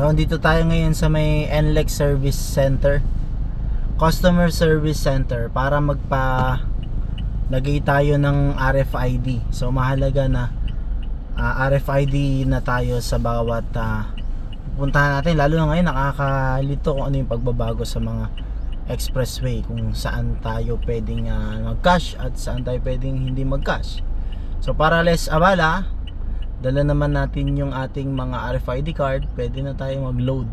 So andito tayo ngayon sa may NLEX Service Center, Customer Service Center, para lagay tayo ng RFID. So mahalaga na RFID na tayo sa bawat puntahan natin, lalo na ngayon nakakalito kung ano yung pagbabago sa mga expressway, kung saan tayo pwedeng mag-cash at saan tayo pwedeng hindi mag-cash. So para less abala, dala naman natin yung ating mga RFID card, pwede na tayo mag-load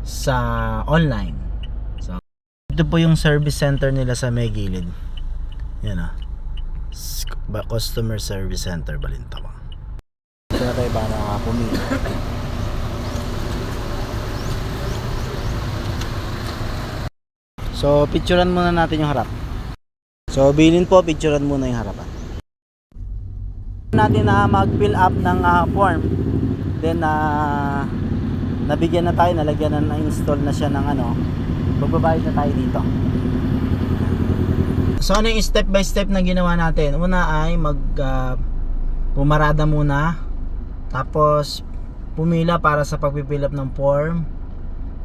sa online. So ito po yung service center nila sa may gilid. Yan Customer Service Center Balintawak. Ito na tayo para pumili. So picturean muna natin yung harap. So bilin po, picturean muna yung harapan natin na mag-fill up ng form. Then nabigyan na tayo, nalagyan na, install na siya ng magbabayad na tayo dito. So ano yung step by step na ginawa natin? Una ay pumarada muna, tapos pumila para sa pag-fill up ng form,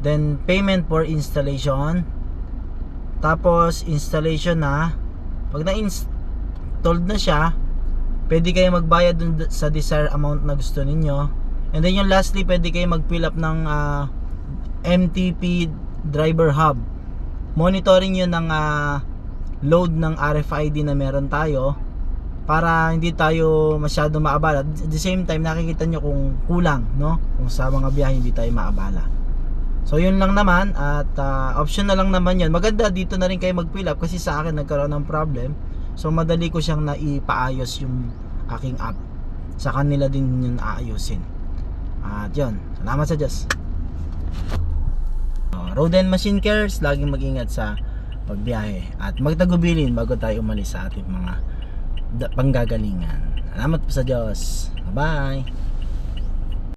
then payment for installation, tapos installation na. Pag na-installed na siya, pwede kayo magbayad dun sa desired amount na gusto ninyo. And then yung lastly, pwede kayo mag-fill up ng MTP Driver Hub. Monitoring yun ng load ng RFID na meron tayo, para hindi tayo masyado maabala. At the same time, nakikita nyo kung kulang, no? Kung sa mga biyahe hindi tayo maabala. So yun lang naman, at option na lang naman yun. Maganda dito na rin kayo mag-fill up, kasi sa akin nagkaroon ng problem. So madali ko siyang naipaayos yung aking app. Sa kanila din yun aayusin. At yun, salamat sa Diyos. Road and Machine Cares, laging mag-ingat sa pagbiyahe at magtagubilin bago tayo umalis sa ating mga panggagalingan. Salamat po sa Diyos. Bye bye.